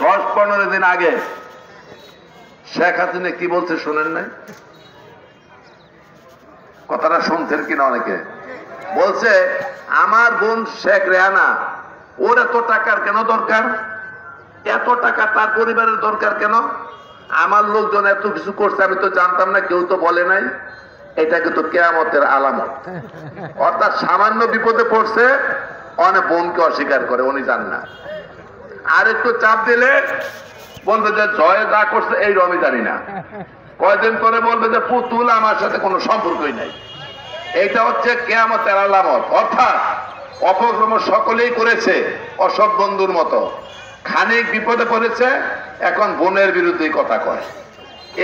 10-15 দিন আগে শেখ হাসিনা কি বলছে শুনেন নাই? কথাটা শুনছেন কিনা অনেকে? বলছে আমার বোন শেখ রেহানা, ওর এত টাকার কেন দরকার? এত টাকা তার পরিবারের দরকার কেন? আমার লোকজন এত কিছু করছে আমি তো জানতাম না, কেউ তো বলে নাই। এটা কিন্তু কিয়ামতের আলামত। অর্থাৎ সামান্য বিপদে পড়ছে, অনেক বোনকে অস্বীকার করে, উনি জান না। আর একটু চাপ দিলে বলবে যে জয় যা করছে এই আমি জানি না। কয়দিন পরে বলবে যে পুতুল আমার সাথে কোনো সম্পর্কই নাই। এইটা হচ্ছে কিয়ামতের আলামত। অর্থাৎ অপকর্ম সকলেই করেছে অসৎ বন্ধুর মতো। খানিক বিপদে পড়েছে, এখন বোনের বিরুদ্ধে কথা কয়।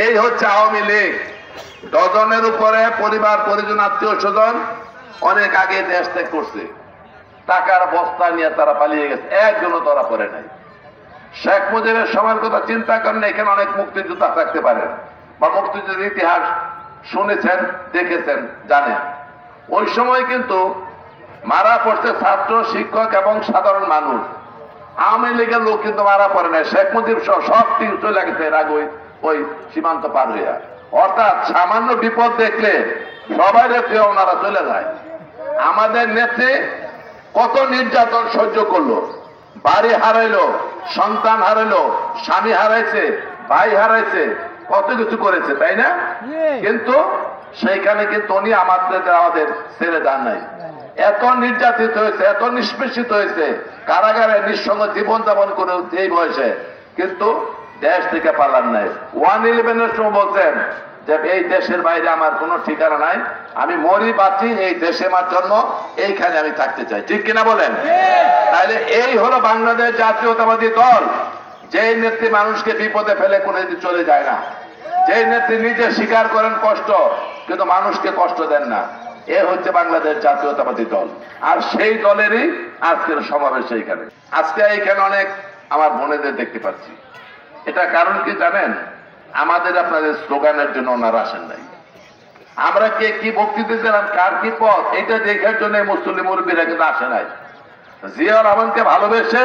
এই হচ্ছে আওয়ামী লীগ। ডজনের উপরে পরিবার পরিজন আত্মীয় স্বজন অনেক আগে দেশ ত্যাগ করছে, টাকার বস্তা নিয়ে তারা পালিয়ে গেছে, একজনও ধরা পড়ে নাই। শেখ মুজিবের সময়ের কথা চিন্তা করেন, এখানে অনেক মুক্তিযোদ্ধা থাকতে পারেন বা মুক্তিযুদ্ধের ইতিহাস শুনেছেন, দেখেছেন, জানেন। ওই সময় কিন্তু মারা পড়ছে ছাত্র, শিক্ষক এবং সাধারণ মানুষ। আওয়ামী লীগের লোক কিন্তু মারা পড়ে নাই। শেখ মুজিব সব কিছু চলে গেছে এর আগে ওই সীমান্ত পার হইয়া। অর্থাৎ সামান্য বিপদ দেখলে সবাই রেখে ওনারা চলে যায়। আমাদের নেত্রী কত নির্যাতন সহ্য করলো, বাড়ি হারাইলো, সন্তান হারাইলো, স্বামী হারাইছে, ভাই হারাইছে, কত কিছু করেছে, তাই না? কিন্তু সেইখানে কিন্তু উনি আমাদের ছেড়ে যান নাই। এত নির্যাতিত হয়েছে, এত নিষ্পেষিত হয়েছে, কারাগারে নিঃসঙ্গ জীবন যাপন করে এই বয়সে, কিন্তু দেশ থেকে পালান নাই। 111-এর সময় বলছেন যে এই দেশের বাইরে আমার কোনো ঠিকানা নাই, আমি মরি বাঁচি এই দেশে আমার জন্ম, এইখানে আমি থাকতে চাই। ঠিক কিনা বলেন? তাহলে এই হলো বাংলাদেশ জাতীয়তাবাদী দল। যেই নেত্রী মানুষকে বিপদে ফেলে কোনোদিন চলে যায় না, যেই নেত্রী নিজে স্বীকার করেন কষ্ট, কিন্তু মানুষকে কষ্ট দেন না, এ হচ্ছে বাংলাদেশ জাতীয়তাবাদী দল। আর সেই দলেরই আজকের সমাবেশ এইখানে। আজকে এইখানে অনেক আমার বোনেদের দেখতে পাচ্ছি। এটা কারণ কি জানেন? আমাদের আপনাদের স্লোগানের জন্য ওনারা আসেন নাই। আমরা কে কি বক্তৃতা দিলাম, কার কি পথ, এটা দেখার জন্য মুসলিম মুরব্বীরা কিন্তু আসে নাই। জিয়াউর রহমানকে ভালোবেসে,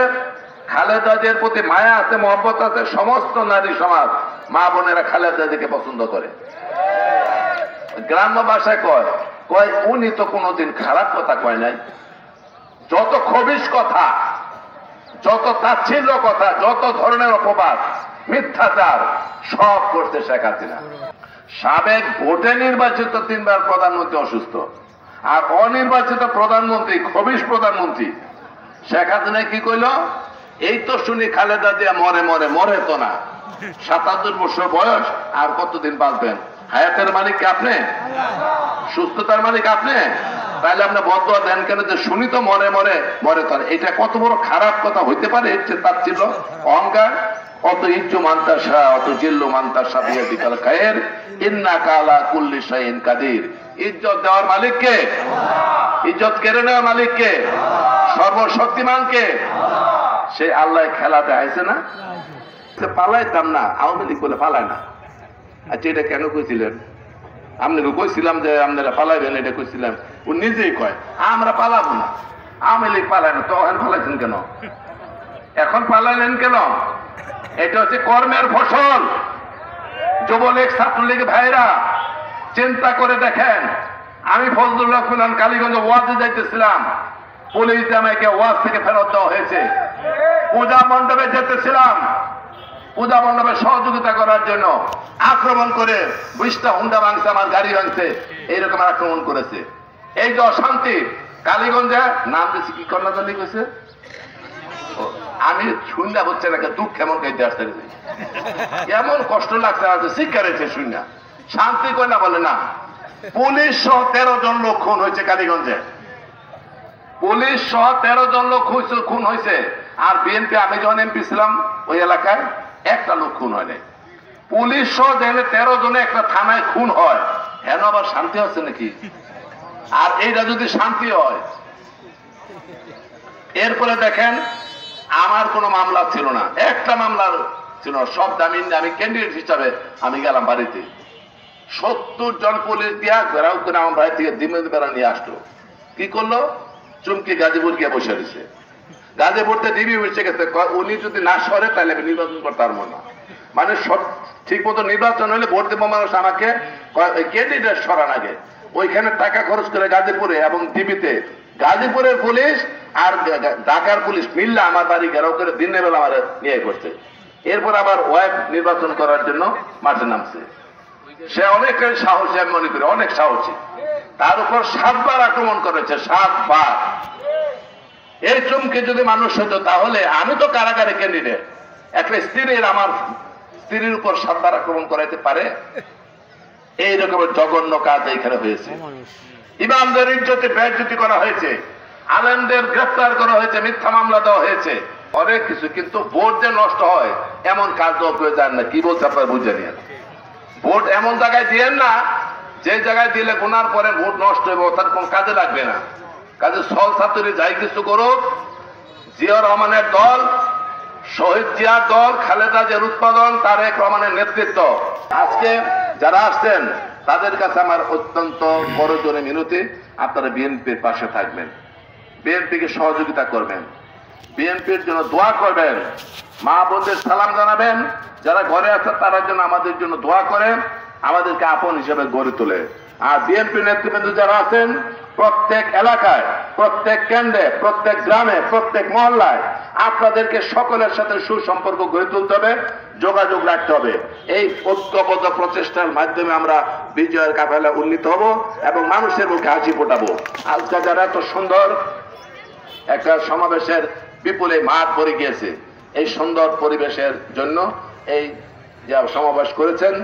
খালেদা জিয়ার প্রতি মায়া আছে, মহব্বত আছে, সমস্ত নারী সমাজ, মা বোনেরা খালেদা জিয়াকে পছন্দ করে। গ্রাম্য ভাষায় কয় উনি তো কোনোদিন খারাপ কথা কয় নাই। যত খবিশ কথা, যত তাচ্ছিল্য কথা, যত ধরনের অপবাদ, মিথ্যাচার সব করতে শেখ হাসিনা। সাবেক ভোটে নির্বাচিত 3 বার প্রধানমন্ত্রী অসুস্থ, আর অনির্বাচিত প্রধানমন্ত্রী, খবিশ প্রধানমন্ত্রী শেখ হাসিনা কি কইল? এই তো শুনি খালেদা জিয়া মরে মরে, মরে তো না, 77 বছর বয়স, আর কতদিন বাঁচবেন? হায়াতের মালিক কে আপনি? সুস্থতার মালিক আপনি? তাহলে আপনি বদদোয়া দেন কেন যে শুনি তো মরে মরে, মরে তো না? এটা কত বড় খারাপ কথা হইতে পারে? তার ছিল অহংকার। অত ইজ্জু মান্তাসা, অত জিল্লু মান্তাসা বিয়া বিকাল খায়ের, ইন্না কালা কুল্লি শাইইন কাদির। ইজ্জত দেওয়ার মালিক কে? ইজ্জত কেড়ে নেওয়ার মালিক কে? সর্বশক্তিমান কে? সে আল্লাহ খেলা দেখাইছে না? পালাইতাম না, আওয়ামী লীগ বলে পালায় না। আচ্ছা, এটা কেন কইছিলেন? আপনাকে কইছিলাম যে আপনারা পালাইবেন, এটা কইছিলাম। ও নিজেই কয় আমরা পালাবো না, আওয়ামী লীগ পালায় না। তো এখন পালাইছেন কেন? এখন পালাইলেন কেন? এটা হচ্ছে কর্মের ফসল। যুবলীগ, ছাত্রলীগ ভাইরা চিন্তা করে দেখেন। আমি ফজলুল্লাহ খুলান কালীগঞ্জ ওয়াজে যাইতেছিলাম, পুলিশ আমাকে ওয়াজ থেকে ফেরত দেওয়া হয়েছে। পূজা মণ্ডপে যেতেছিলাম, পূজা মণ্ডপে সহযোগিতা করার জন্য আক্রমণ করে 20টা হুন্ডা ভাঙছে, আমার গাড়ি ভাঙছে, এইরকম আক্রমণ করেছে। এই যে অশান্তি কালীগঞ্জে, নাম দিয়েছি কি কর্ণালী কইছে, আমি শুননা হচ্ছে না, দুঃখ কেমন গাইতে আসতে এমন কষ্ট লাগছে, শিক্ষা রয়েছে শুননা, শান্তি কয় না বলে না। পুলিশ সহ 13 জন লোক খুন হয়েছে কালীগঞ্জে। পুলিশ সহ 13 জন লোক খুন হয়েছে। আর বিএনপি, আমি যখন এমপি ছিলাম ওই এলাকায়, একটা লোক খুন হয় নাই। পুলিশ সহ যেখানে 13 জনে একটা থানায় খুন হয়, হেন আবার শান্তি হচ্ছে নাকি? আর এইটা যদি শান্তি হয়, এরপরে দেখেন আমার কোনো মামলা ছিল না, একটা মামলার ছিল না, সব জামিন। আমি ক্যান্ডিডেট হিসাবে আমি গেলাম বাড়িতে, 70 জন পুলিশ দিয়া ঘেরাও করে আমার বাড়ি থেকে দিনের বেলা নিয়ে আসলো। কি করলো? চুমকি গাজীপুর গিয়ে বসে রয়েছে। গাজীপুরতে ডিবি বসে গেছে, উনি যদি না সরে তাহলে আমি নির্বাচন করতে পারবো না। মানে ঠিক মতো নির্বাচন হলে ভোট দেবো মানুষ আমাকে ক্যান্ডিডেট সরান আগে। ওইখানে টাকা খরচ করে গাজীপুরে এবং ডিবিতে গাজীপুরের পুলিশ আর ঢাকার পুলিশ মিললে আমার বাড়ি ঘেরাও করে দিনের বেলা আমার নিয়ে করছে। এরপর আবার ওয়াইফ নির্বাচন করার জন্য মাঠে নামছে। সে অনেকটাই সাহসী, আমি মনে করি অনেক সাহসী। তার উপর 7 বার আক্রমণ করেছে, 7 বার। এই চমকে যদি মানুষ হতো তাহলে আমি তো কারাগারে ক্যান্ডিডেট, একটা স্ত্রীর আমার স্ত্রীর উপর 7 বার আক্রমণ করাইতে পারে? এই রকমের জঘন্য কাজ এখানে হয়েছে। ইমামদের ইজ্জতে বেইজ্জতি করা হয়েছে, আলেমদের গ্রেফতার করা হয়েছে, মিথ্যা মামলা দেওয়া হয়েছে, অনেক কিছু। কিন্তু ভোট যে নষ্ট হয় এমন কাজ তো কেউ জান না। কি বলছে আপনারা বুঝে নিন। ভোট এমন জায়গায় দিয়েন না যে জায়গায় দিলে গোনার পরে ভোট নষ্ট হবে, তার কোন কাজে লাগবে না। কাজে সল ছাত্রী যাই কিছু করুক, জিয়াউর রহমানের দল, শহীদ জিয়ার দল, খালেদা জিয়ার উৎপাদন, তারেক রহমানের নেতৃত্ব, আজকে যারা আসছেন তাদের কাছে আমার অত্যন্ত বড় জোরে মিনতি, আপনারা বিএনপির পাশে থাকবেন, বিএনপিকে সহযোগিতা করবেন, বিএনপির জন্য দোয়া করবেন, মা বোনদের সালাম জানাবেন, যারা ঘরে আছেন তারা জন্য আমাদের জন্য দোয়া করেন, আমাদেরকে আপন হিসেবে গড়ে তোলে। আর বিএনপি নেতৃবৃন্দ যারা আছেন প্রত্যেক এলাকায়, প্রত্যেক কেন্দ্রে, প্রত্যেক গ্রামে, প্রত্যেক মহল্লায় আপনাদেরকে সকলের সাথে সুসম্পর্ক গড়ে তুলতে হবে, যোগাযোগ রাখতে হবে। এই ঐক্যবদ্ধ প্রচেষ্টার মাধ্যমে আমরা বিজয়ের কাফেলা উন্নীত হব এবং মানুষের মুখে হাসি ফোটাবো। আজকে যারা এত সুন্দর একটা সমাবেশের বিপুলে মাঠ ভরে গিয়েছে, এই সুন্দর পরিবেশের জন্য এই যে সমাবেশ করেছেন,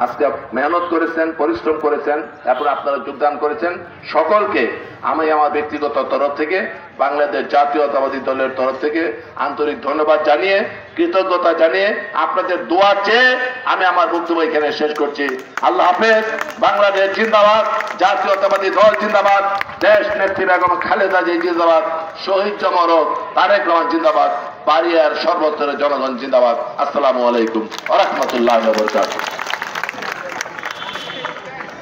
আজকে মেহনত করেছেন, পরিশ্রম করেছেন, তারপর আপনারা যোগদান করেছেন, সকলকে আমি আমার ব্যক্তিগত তরফ থেকে, বাংলাদেশ জাতীয়তাবাদী দলের তরফ থেকে আন্তরিক ধন্যবাদ জানিয়ে, কৃতজ্ঞতা জানিয়ে, আপনাদের দোয়া চেয়ে আমি আমার বক্তব্য এখানে শেষ করছি। আল্লাহ হাফেজ। বাংলাদেশ জিন্দাবাদ, জাতীয়তাবাদী দল জিন্দাবাদ, দেশ নেত্রী বেগম খালেদা জিয়া জিন্দাবাদ, শহীদ জমরক তারেক রহমান জিন্দাবাদ, বাড়িয়ার সর্বস্তরের জনগণ জিন্দাবাদ। আসসালামু আলাইকুম ওয়া রাহমাতুল্লাহি ওয়া বারাকাতুহু।